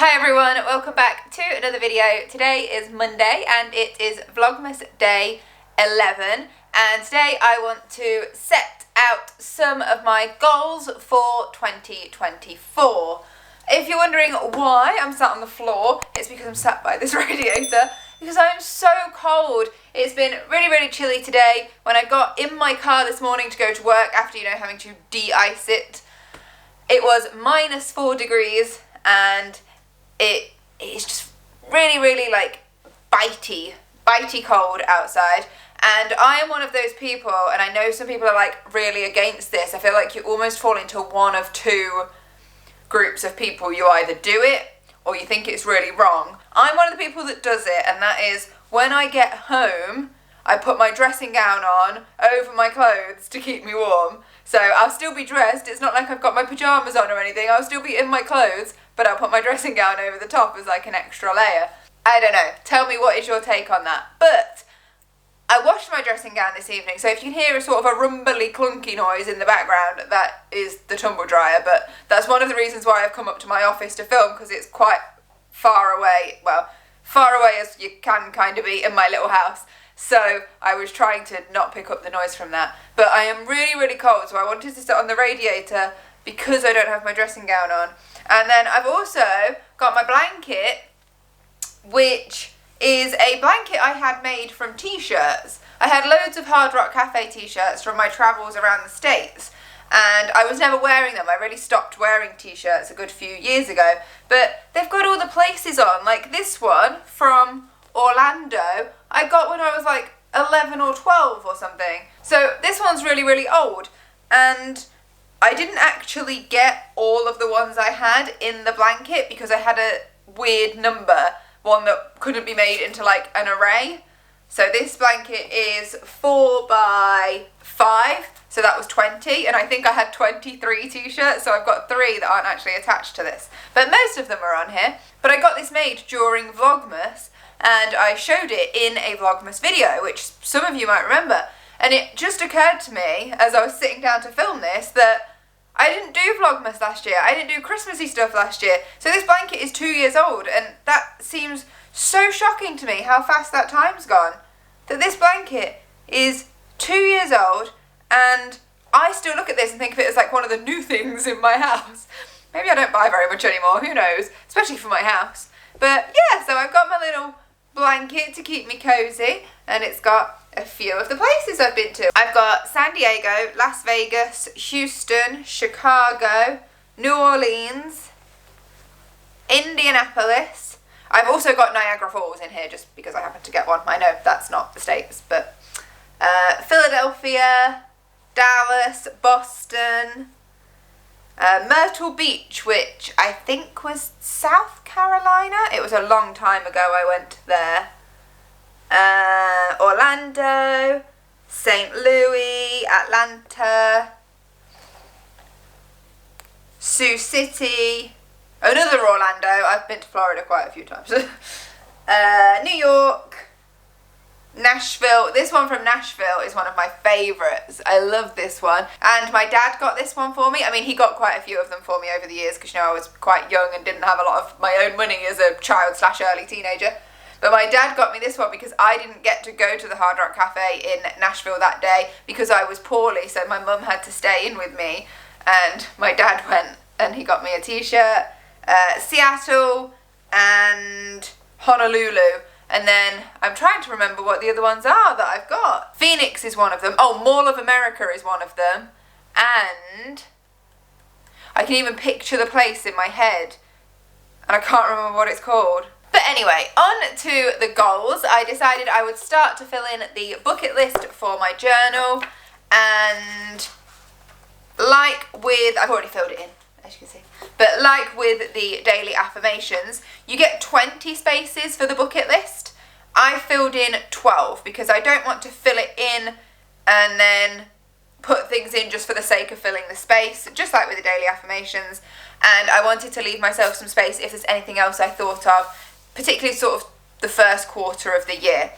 Hi everyone, welcome back to another video. Today is Monday and it is Vlogmas day 11, and today I want to set out some of my goals for 2024. If you're wondering why I'm sat on the floor, it's because I'm sat by this radiator because I'm so cold. It's been really chilly today. When I got in my car this morning to go to work after, having to de-ice it, it was -4 degrees and it's just really like bitey cold outside, and I am one of those people, and I know some people are like really against this. I feel like you almost fall into one of two groups of people. You either do it or you think it's really wrong. I'm one of the people that does it, and that is when I get home I put my dressing gown on over my clothes to keep me warm. So I'll still be dressed, it's not like I've got my pyjamas on or anything, I'll still be in my clothes, but I'll put my dressing gown over the top as like an extra layer. I don't know, tell me what is your take on that. But I washed my dressing gown this evening, so if you can hear a sort of a rumbly clunky noise in the background, that is the tumble dryer, but that's one of the reasons why I've come up to my office to film, because it's quite far away, well, far away as you can kind of be in my little house. So I was trying to not pick up the noise from that. But I am really cold, so I wanted to sit on the radiator because I don't have my dressing gown on. And then I've also got my blanket, which is a blanket I had made from t-shirts. I had loads of Hard Rock Cafe t-shirts from my travels around the States, and I was never wearing them. I really stopped wearing t-shirts a good few years ago. But they've got all the places on, like this one from Orlando, I got when I was like 11 or 12 or something. So this one's really old, and I didn't actually get all of the ones I had in the blanket because I had a weird number, one that couldn't be made into like an array. So this blanket is 4 by 5, so that was 20, and I think I had 23 t-shirts, so I've got 3 that aren't actually attached to this. But most of them are on here. But I got this made during Vlogmas, and I showed it in a Vlogmas video, which some of you might remember. And it just occurred to me, as I was sitting down to film this, that I didn't do Vlogmas last year. I didn't do Christmassy stuff last year. So this blanket is 2 years old, and that seems so shocking to me, how fast that time's gone. That this blanket is 2 years old, and I still look at this and think of it as like one of the new things in my house. Maybe I don't buy very much anymore, who knows, especially for my house. But yeah, so I've got my little blanket to keep me cozy, and it's got a few of the places I've been to. I've got San Diego, Las Vegas, Houston, Chicago, New Orleans, Indianapolis. I've also got Niagara Falls in here just because I happen to get one. I know that's not the States, but Philadelphia, Dallas, Boston, Myrtle Beach, which I think was South Carolina. It was a long time ago I went there. Orlando, St. Louis, Atlanta, Sioux City, another Orlando. I've been to Florida quite a few times. New York, Nashville. This one from Nashville is one of my favourites. I love this one. And my dad got this one for me. I mean, he got quite a few of them for me over the years because, I was quite young and didn't have a lot of my own money as a child / early teenager. But my dad got me this one because I didn't get to go to the Hard Rock Cafe in Nashville that day because I was poorly, so my mum had to stay in with me. And my dad went and he got me a t-shirt. Seattle and Honolulu. And then I'm trying to remember what the other ones are that I've got. Phoenix is one of them. Oh, Mall of America is one of them. And I can even picture the place in my head, and I can't remember what it's called. But anyway, on to the goals. I decided I would start to fill in the bucket list for my journal. And like with, I've already filled it in, as you can see. But like with the daily affirmations, you get 20 spaces for the bucket list. I filled in 12 because I don't want to fill it in and then put things in just for the sake of filling the space, just like with the daily affirmations. And I wanted to leave myself some space if there's anything else I thought of, particularly sort of the first quarter of the year.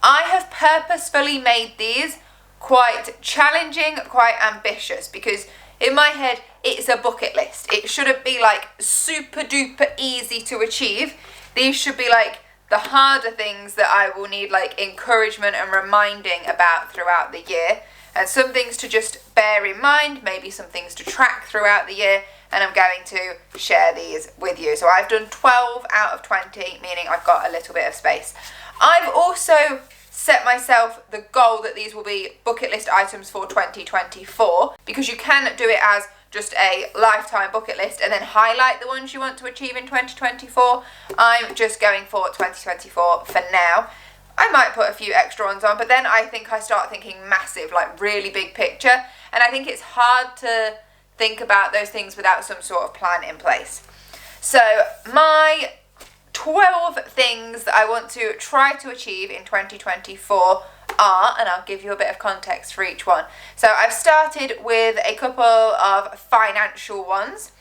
I have purposefully made these quite challenging, quite ambitious, because In my head, it's a bucket list. It shouldn't be like super duper easy to achieve. These should be like the harder things that I will need like encouragement and reminding about throughout the year. And some things to just bear in mind, maybe some things to track throughout the year, and I'm going to share these with you. So I've done 12 out of 20, meaning I've got a little bit of space. I've also set myself the goal that these will be bucket list items for 2024, because you can do it as just a lifetime bucket list and then highlight the ones you want to achieve in 2024. I'm just going for 2024 for now. I might put a few extra ones on, but then I think I start thinking massive, like really big picture, and I think it's hard to think about those things without some sort of plan in place. So my 12 things that I want to try to achieve in 2024 are, and I'll give you a bit of context for each one. So I've started with a couple of financial ones.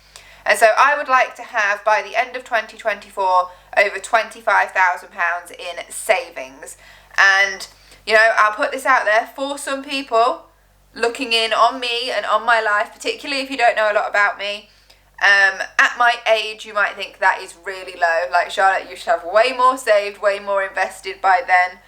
And so I would like to have, by the end of 2024, over £25,000 in savings. And, you know, I'll put this out there for some people looking in on me and on my life, particularly if you don't know a lot about me. At my age, you might think that is really low. Like, Charlotte, you should have way more saved, way more invested by then.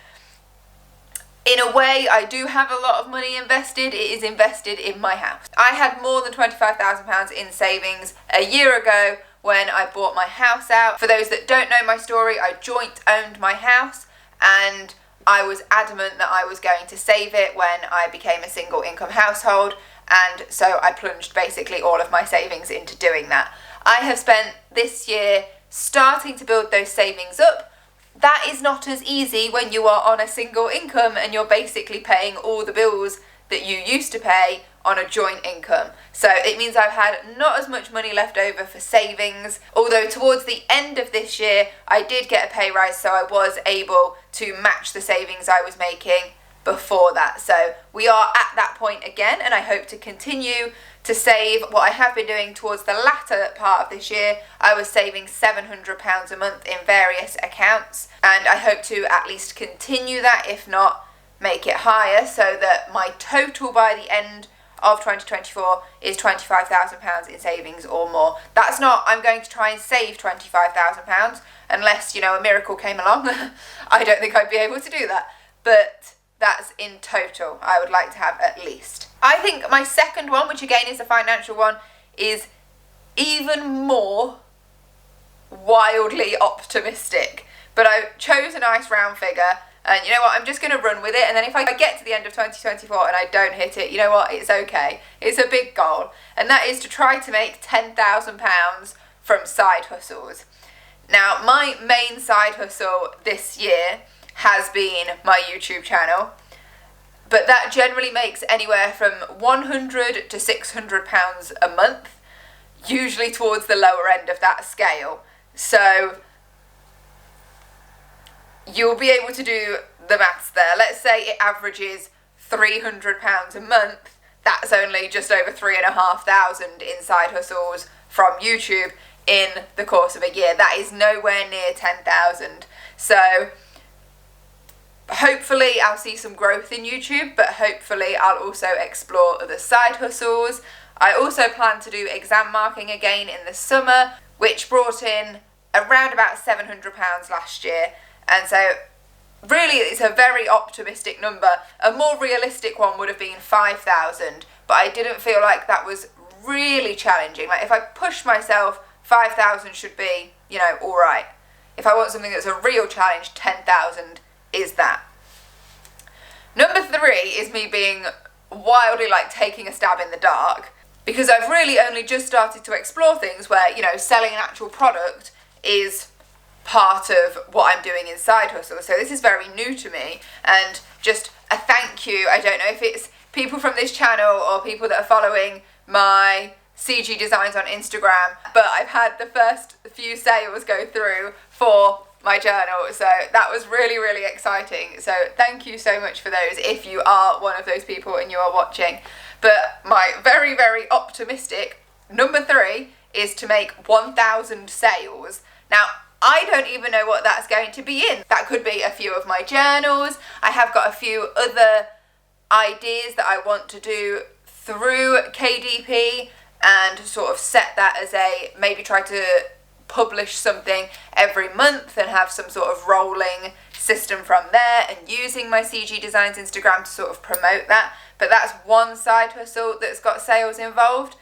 In a way, I do have a lot of money invested. It is invested in my house. I had more than £25,000 in savings a year ago when I bought my house out. For those that don't know my story, I joint owned my house, and I was adamant that I was going to save it when I became a single income household, and so I plunged basically all of my savings into doing that. I have spent this year starting to build those savings up. That is not as easy when you are on a single income and you're basically paying all the bills that you used to pay on a joint income. So it means I've had not as much money left over for savings, although towards the end of this year I did get a pay rise, so I was able to match the savings I was making before that. So we are at that point again, and I hope to continue to save. What I have been doing towards the latter part of this year, I was saving £700 a month in various accounts, and I hope to at least continue that, if not make it higher, so that my total by the end of 2024 is £25,000 in savings or more. That's not, I'm going to try and save £25,000 unless, you know, a miracle came along. I don't think I'd be able to do that, but that's in total I would like to have at least. I think my second one, which again is a financial one, is even more wildly optimistic, but I chose a nice round figure, and you know what, I'm just going to run with it, and then if I get to the end of 2024 and I don't hit it, you know what, it's okay. It's a big goal, and that is to try to make £10,000 from side hustles. Now, my main side hustle this year has been my YouTube channel, but that generally makes anywhere from £100 to £600 a month, usually towards the lower end of that scale. So you'll be able to do the maths there. Let's say it averages £300 a month. That's only just over 3,500 in side hustles from YouTube in the course of a year. That is nowhere near 10,000. So hopefully I'll see some growth in YouTube, but hopefully I'll also explore other side hustles. I also plan to do exam marking again in the summer, which brought in around about £700 last year. And so really it's a very optimistic number. A more realistic one would have been 5,000, but I didn't feel like that was really challenging. Like, if I push myself, 5,000 should be, you know, all right. If I want something that's a real challenge, 10,000 is that. Number 3 is me being wildly like taking a stab in the dark, because I've really only just started to explore things where, you know, selling an actual product is part of what I'm doing in side hustle. So this is very new to me, and just a thank you. I don't know if it's people from this channel or people that are following my CG designs on Instagram, but I've had the first few sales go through for my journal, so that was really, really exciting. So thank you so much for those if you are one of those people and you are watching. But my very, very optimistic number 3 is to make 1,000 sales. Now, I don't even know what that's going to be in. That could be a few of my journals. I have got a few other ideas that I want to do through KDP and sort of set that as maybe try to publish something every month and have some sort of rolling system from there, and using my CG Designs Instagram to sort of promote that. But that's one side hustle that's got sales involved.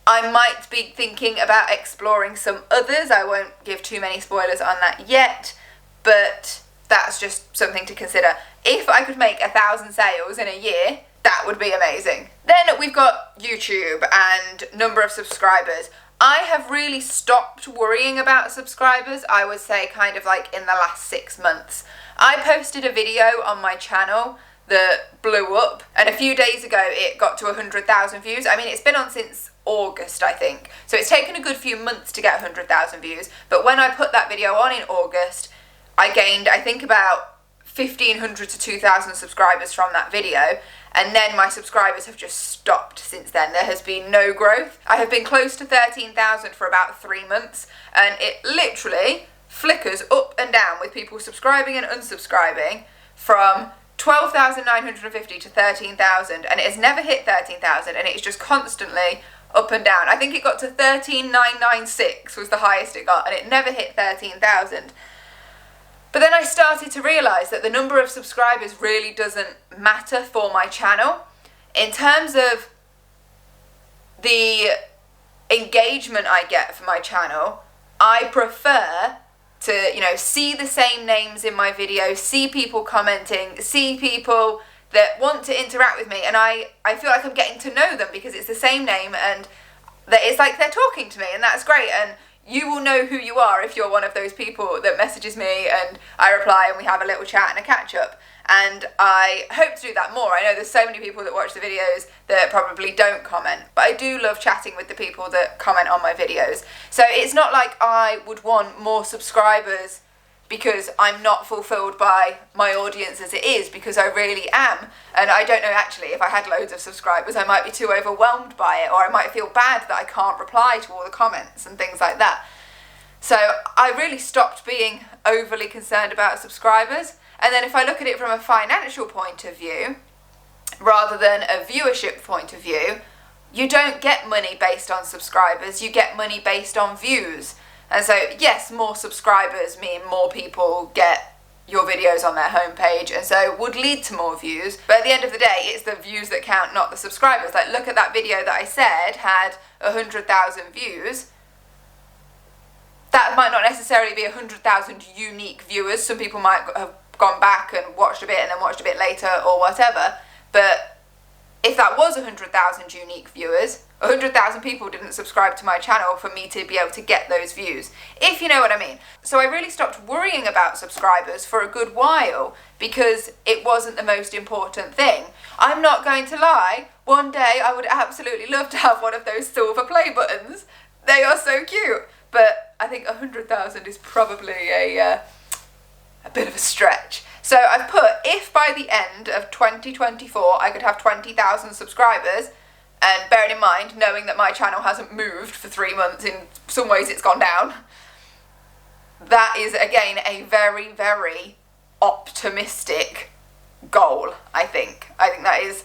I might be thinking about exploring some others. I won't give too many spoilers on that yet, but that's just something to consider. If I could make 1,000 sales in a year, that would be amazing. Then we've got YouTube and number of subscribers. I have really stopped worrying about subscribers, I would say kind of like in the last 6 months. I posted a video on my channel that blew up, and a few days ago it got to 100,000 views. I mean, it's been on since August, I think, so it's taken a good few months to get 100,000 views, but when I put that video on in August, I gained, I think, about 1,500 to 2,000 subscribers from that video, and then my subscribers have just stopped since then. There has been no growth. I have been close to 13,000 for about 3 months, and it literally flickers up and down with people subscribing and unsubscribing from 12,950 to 13,000, and it has never hit 13,000, and it's just constantly up and down. I think it got to 13,996 was the highest it got, and it never hit 13,000. But then I started to realise that the number of subscribers really doesn't matter for my channel. In terms of the engagement I get for my channel, I prefer to, see the same names in my videos, see people commenting, see people that want to interact with me, and I feel like I'm getting to know them because it's the same name and that it's like they're talking to me, and that's great. And you will know who you are if you're one of those people that messages me and I reply and we have a little chat and a catch up. And I hope to do that more. I know there's so many people that watch the videos that probably don't comment, but I do love chatting with the people that comment on my videos. So it's not like I would want more subscribers because I'm not fulfilled by my audience as it is, because I really am. And I don't know, actually, if I had loads of subscribers, I might be too overwhelmed by it, or I might feel bad that I can't reply to all the comments and things like that. So I really stopped being overly concerned about subscribers. And then if I look at it from a financial point of view, rather than a viewership point of view, you don't get money based on subscribers, you get money based on views. And so, yes, more subscribers mean more people get your videos on their homepage, and so would lead to more views. But at the end of the day, it's the views that count, not the subscribers. Like, look at that video that I said had 100,000 views. That might not necessarily be 100,000 unique viewers. Some people might have gone back and watched a bit and then watched a bit later or whatever. But if that was 100,000 unique viewers, 100,000 people didn't subscribe to my channel for me to be able to get those views, if you know what I mean. So I really stopped worrying about subscribers for a good while because it wasn't the most important thing. I'm not going to lie, one day I would absolutely love to have one of those silver play buttons. They are so cute. But I think 100,000 is probably a bit of a stretch. So I've put, if by the end of 2024 I could have 20,000 subscribers, and bearing in mind, knowing that my channel hasn't moved for 3 months, in some ways it's gone down, that is, again, a very, very optimistic goal, I think. I think that is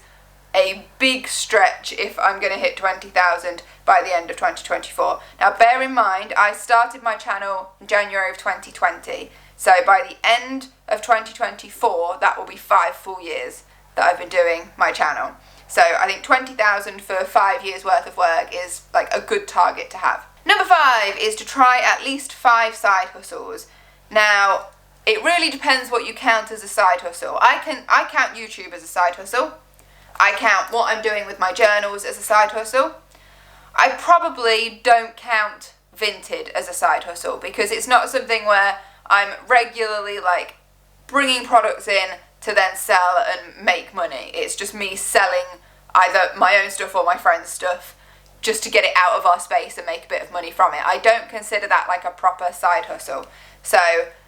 a big stretch if I'm going to hit 20,000 by the end of 2024. Now, bear in mind, I started my channel in January of 2020, so by the end of 2024, that will be 5 full years that I've been doing my channel. So I think 20,000 for 5 years worth of work is like a good target to have. Number 5 is to try at least 5 side hustles. Now, it really depends what you count as a side hustle. I count YouTube as a side hustle. I count what I'm doing with my journals as a side hustle. I probably don't count Vinted as a side hustle because it's not something where I'm regularly like bringing products in to then sell and make money. It's just me selling either my own stuff or my friend's stuff just to get it out of our space and make a bit of money from it. I don't consider that like a proper side hustle. So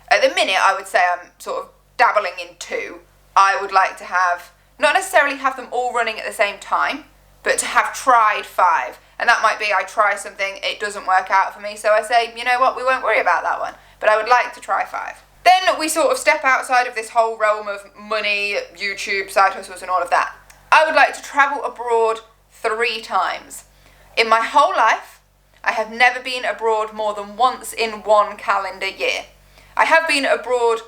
at the minute I would say I'm sort of dabbling in 2. I would like to have, not necessarily have them all running at the same time, but to have tried 5. And that might be I try something, it doesn't work out for me, so I say, you know what, we won't worry about that one. But I would like to try 5. Then we sort of step outside of this whole realm of money, YouTube, side hustles and all of that. I would like to travel abroad 3 times. In my whole life, I have never been abroad more than once in 1 calendar year. I have been abroad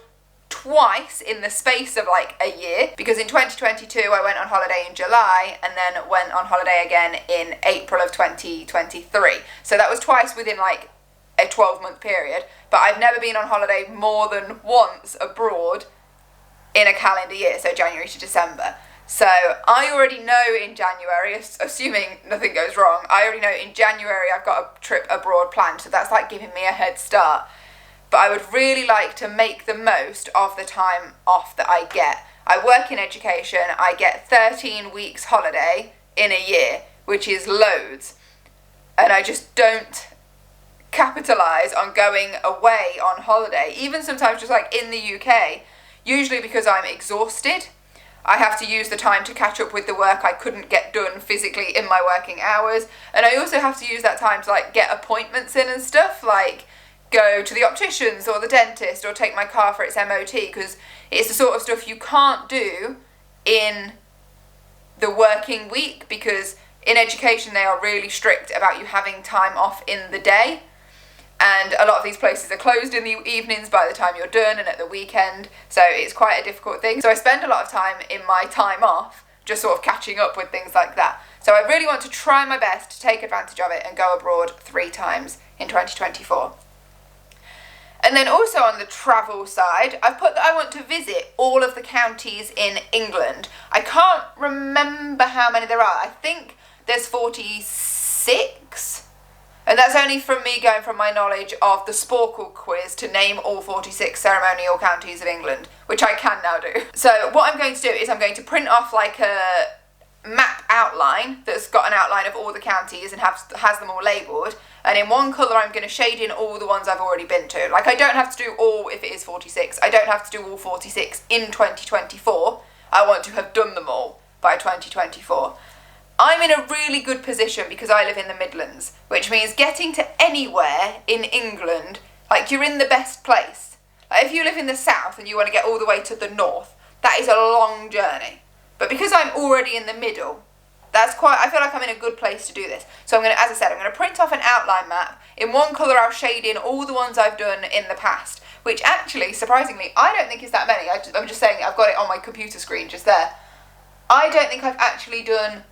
twice in the space of like a year, because in 2022 I went on holiday in July and then went on holiday again in April of 2023. So that was twice within like a 12-month period, but I've never been on holiday more than once abroad in a calendar year, so January to December. So I already know in January, assuming nothing goes wrong, I already know in January I've got a trip abroad planned, so that's like giving me a head start. But I would really like to make the most of the time off that I get. I work in education, I get 13 weeks holiday in a year, which is loads. And I just don't capitalise on going away on holiday, even sometimes just like in the UK, usually because I'm exhausted. I have to use the time to catch up with the work I couldn't get done physically in my working hours, and I also have to use that time to like get appointments in and stuff, like go to the opticians or the dentist or take my car for its MOT, because it's the sort of stuff you can't do in the working week, because in education they are really strict about you having time off in the day. And a lot of these places are closed in the evenings by the time you're done and at the weekend, so it's quite a difficult thing. So I spend a lot of time in my time off just sort of catching up with things like that. So I really want to try my best to take advantage of it and go abroad 3 times in 2024. And then also on the travel side, I've put that I want to visit all of the counties in England. I can't remember how many there are. I think there's 46. And that's only from me going from my knowledge of the Sporkle quiz to name all 46 ceremonial counties of England, which I can now do. So what I'm going to do is I'm going to print off like a map outline that's got an outline of all the counties and has them all labelled, and in one colour I'm going to shade in all the ones I've already been to. Like, I don't have to do all, if it is 46, I don't have to do all 46 in 2024. I want to have done them all by 2024. I'm in a really good position because I live in the Midlands, which means getting to anywhere in England, like, you're in the best place. Like, if you live in the south and you want to get all the way to the north, that is a long journey. But because I'm already in the middle, I feel like I'm in a good place to do this. So I'm going to, as I said, I'm going to print off an outline map. In one colour I'll shade in all the ones I've done in the past, which actually, surprisingly, I don't think is that many. I'm just saying, I've got it on my computer screen just there. I don't think I've actually done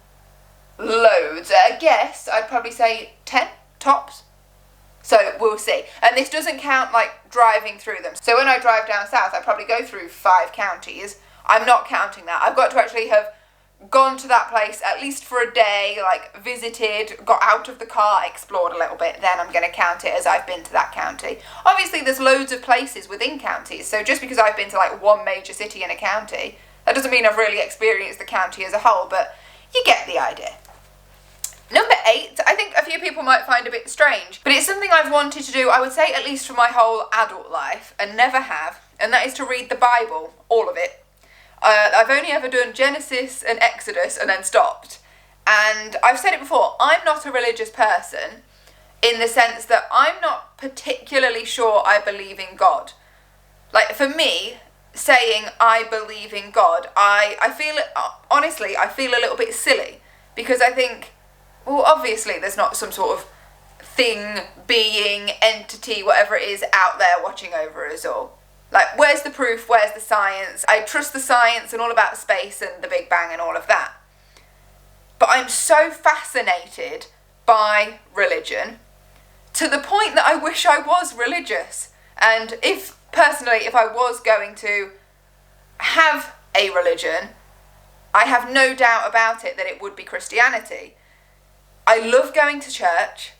loads. I guess I'd probably say 10 tops. So we'll see. And this doesn't count like driving through them. So when I drive down south, I probably go through 5 counties. I'm not counting that. I've got to actually have gone to that place at least for a day, like visited, got out of the car, explored a little bit, then I'm going to count it as I've been to that county. Obviously there's loads of places within counties, so just because I've been to like one major city in a county, that doesn't mean I've really experienced the county as a whole, but you get the idea. Number 8, I think a few people might find a bit strange, but it's something I've wanted to do, I would say at least for my whole adult life, and never have, and that is to read the Bible, all of it. I've only ever done Genesis and Exodus and then stopped. And I've said it before, I'm not a religious person in the sense that I'm not particularly sure I believe in God. Like, for me, saying I believe in God, I feel, honestly, I feel a little bit silly, because I think, well, obviously there's not some sort of thing, being, entity, whatever it is out there watching over us all. Like, where's the proof? Where's the science? I trust the science and all about space and the Big Bang and all of that. But I'm so fascinated by religion to the point that I wish I was religious. And if I was going to have a religion, I have no doubt about it that it would be Christianity. I love going to church.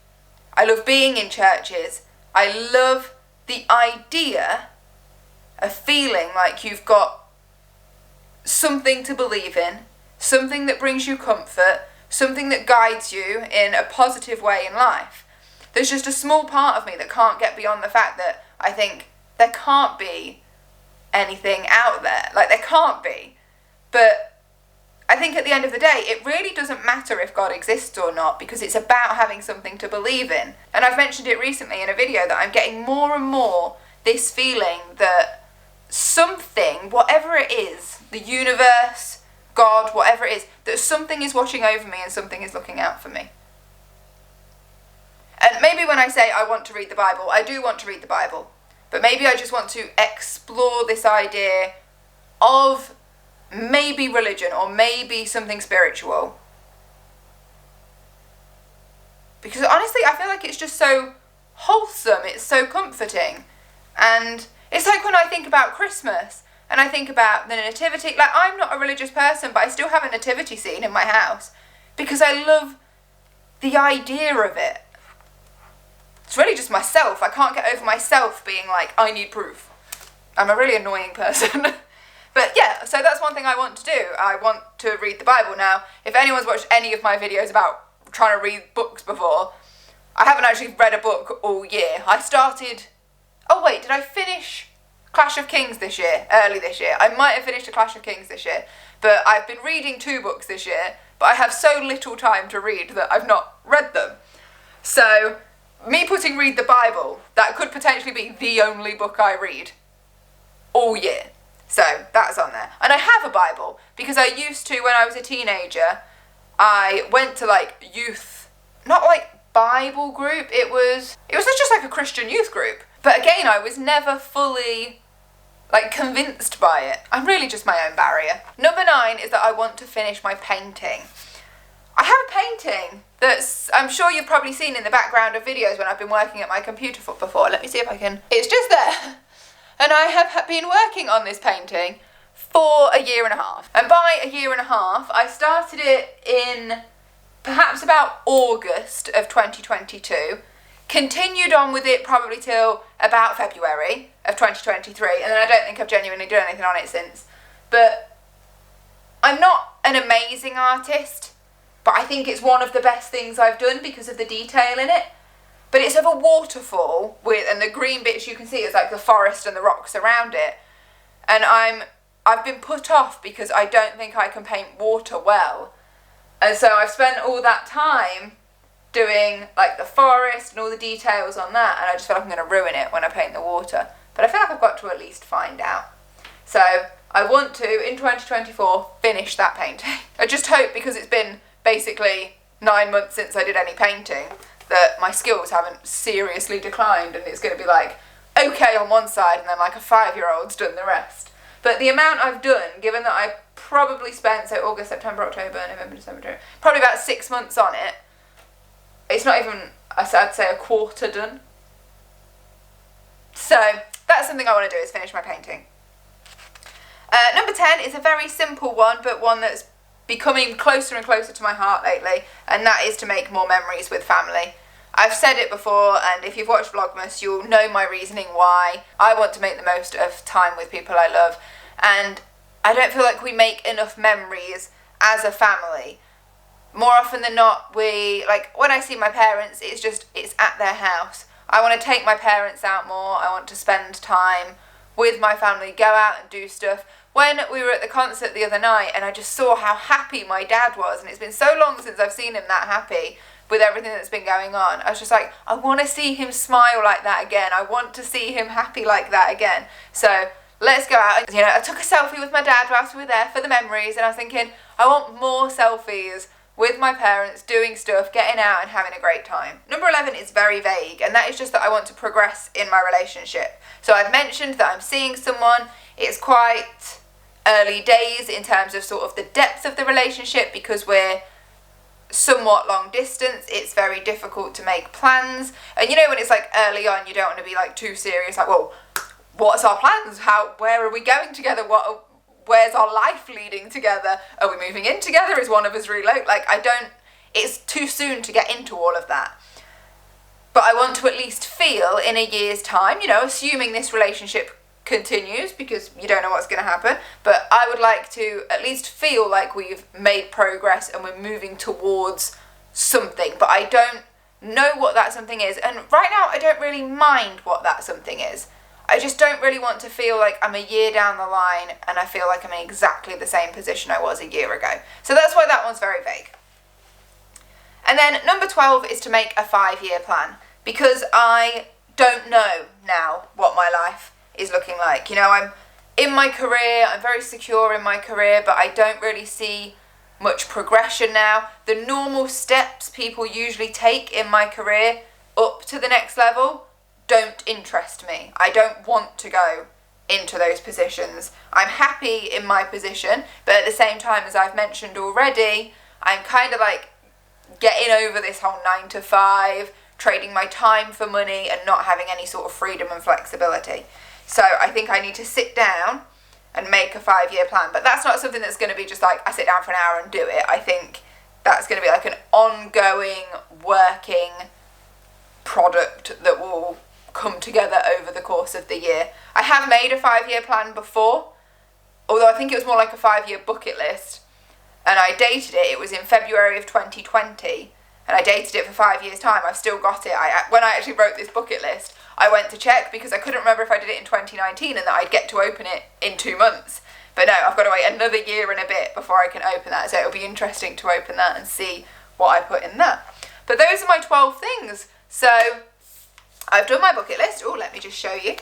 I love being in churches. I love the idea of feeling like you've got something to believe in, something that brings you comfort, something that guides you in a positive way in life. There's just a small part of me that can't get beyond the fact that I think there can't be anything out there. Like, there can't be. But I think at the end of the day, it really doesn't matter if God exists or not, because it's about having something to believe in. And I've mentioned it recently in a video that I'm getting more and more this feeling that something, whatever it is, the universe, God, whatever it is, that something is watching over me and something is looking out for me. And maybe when I say I want to read the Bible, I do want to read the Bible. But maybe I just want to explore this idea of maybe religion or maybe something spiritual. Because honestly, I feel like it's just so wholesome, it's so comforting. And it's like when I think about Christmas and I think about the nativity, like I'm not a religious person, but I still have a nativity scene in my house because I love the idea of it. It's really just myself. I can't get over myself being like, I need proof. I'm a really annoying person. But yeah, so that's one thing I want to do. I want to read the Bible. Now, if anyone's watched any of my videos about trying to read books before, I haven't actually read a book all year. I started... Oh wait, did I finish Clash of Kings this year? Early this year. I might have finished a Clash of Kings this year. But I've been reading 2 books this year, but I have so little time to read that I've not read them. So... me putting read the Bible, that could potentially be the only book I read all year. So that's on there. And I have a Bible because I used to, when I was a teenager, I went to like youth, not like Bible group, it was just like a Christian youth group. But again, I was never fully like convinced by it. I'm really just my own barrier. Number 9 is that I want to finish my painting. I have a painting that's, I'm sure you've probably seen in the background of videos when I've been working at my computer before. Let me see if I can, it's just there. And I have been working on this painting for a year and a half. And by a year and a half, I started it in perhaps about August of 2022, continued on with it probably till about February of 2023, and then I don't think I've genuinely done anything on it since. But I'm not an amazing artist, but I think it's one of the best things I've done because of the detail in it. But it's of a waterfall with, and the green bits you can see is like the forest and the rocks around it. And I've been put off because I don't think I can paint water well. And so I've spent all that time doing like the forest and all the details on that, and I just feel like I'm going to ruin it when I paint the water. But I feel like I've got to at least find out. So I want to, in 2024, finish that painting. I just hope, because it's been basically 9 months since I did any painting, that my skills haven't seriously declined and it's going to be like, okay on one side and then like a 5-year-old's done the rest. But the amount I've done, given that I probably spent, so August, September, October, November, December, January, probably about 6 months on it, it's not even, I'd say a quarter done. So that's something I want to do, is finish my painting. Number 10 is a very simple one, but one that's becoming closer and closer to my heart lately, and that is to make more memories with family. I've said it before, and if you've watched Vlogmas, you'll know my reasoning why I want to make the most of time with people I love, and I don't feel like we make enough memories as a family. More often than not, like when I see my parents, it's at their house. I want to take my parents out more, I want to spend time with my family, go out and do stuff. When we were at the concert the other night and I just saw how happy my dad was, and it's been so long since I've seen him that happy with everything that's been going on, I was just like, I want to see him smile like that again. I want to see him happy like that again. So let's go out. You know, I took a selfie with my dad whilst we were there for the memories, and I was thinking, I want more selfies with my parents, doing stuff, getting out and having a great time. Number 11 is very vague, and that is just that I want to progress in my relationship. So I've mentioned that I'm seeing someone. It's quite early days in terms of sort of the depth of the relationship, because we're somewhat long distance. It's very difficult to make plans, and you know when it's like early on, you don't want to be like too serious, like, well, what's our plans, where are we going together, where's our life leading together, are we moving in together, is one of us reload, like it's too soon to get into all of that. But I want to at least feel in a year's time, you know, assuming this relationship continues, because you don't know what's going to happen, but I would like to at least feel like we've made progress and we're moving towards something, but I don't know what that something is, and right now I don't really mind what that something is. I just don't really want to feel like I'm a year down the line and I feel like I'm in exactly the same position I was a year ago. So that's why that one's very vague. And then number 12 is to make a 5-year plan, because I don't know now what my life is looking like. You know, I'm in my career. I'm very secure in my career, but I don't really see much progression now. The normal steps people usually take in my career up to the next level don't interest me. I don't want to go into those positions. I'm happy in my position, but at the same time, as I've mentioned already, I'm kind of like getting over this whole 9 to 5, trading my time for money and not having any sort of freedom and flexibility. So I think I need to sit down and make a 5-year plan. But that's not something that's going to be just like I sit down for an hour and do it. I think that's going to be like an ongoing, working product that will come together over the course of the year. I have made a 5-year plan before, although I think it was more like a 5-year bucket list, and I dated it. It was in February of 2020, and I dated it for 5 years' time. I've still got it. When I actually wrote this bucket list, I went to check because I couldn't remember if I did it in 2019 and that I'd get to open it in 2 months. But no, I've got to wait another year and a bit before I can open that, so it'll be interesting to open that and see what I put in that. But those are my 12 things. So I've done my bucket list. Oh, let me just show you.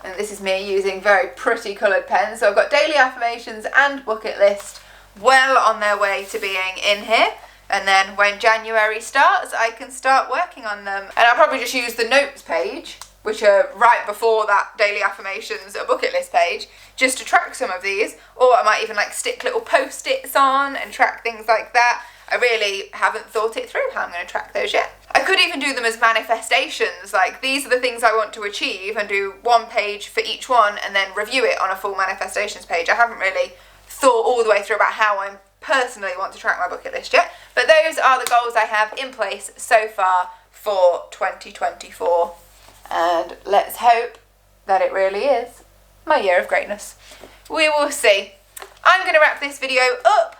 And this is me using very pretty coloured pens. So I've got daily affirmations and bucket list well on their way to being in here. And then when January starts, I can start working on them. And I'll probably just use the notes page, which are right before that daily affirmations or bucket list page, just to track some of these. Or I might even like stick little post-its on and track things like that. I really haven't thought it through how I'm going to track those yet. I could even do them as manifestations, like these are the things I want to achieve, and do one page for each one and then review it on a full manifestations page. I haven't really thought all the way through about how I personally want to track my bucket list yet, but those are the goals I have in place so far for 2024, and let's hope that it really is my year of greatness. We will see. I'm going to wrap this video up.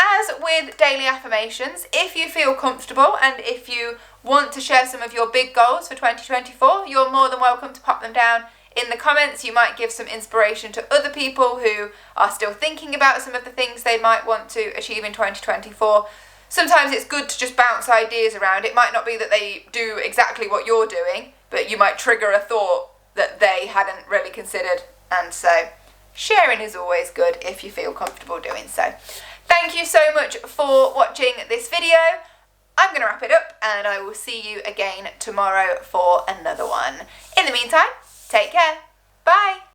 As with daily affirmations, if you feel comfortable and if you want to share some of your big goals for 2024, you're more than welcome to pop them down in the comments. You might give some inspiration to other people who are still thinking about some of the things they might want to achieve in 2024. Sometimes it's good to just bounce ideas around. It might not be that they do exactly what you're doing, but you might trigger a thought that they hadn't really considered. And so sharing is always good if you feel comfortable doing so. Thank you so much for watching this video. I'm going to wrap it up and I will see you again tomorrow for another one. In the meantime, take care. Bye.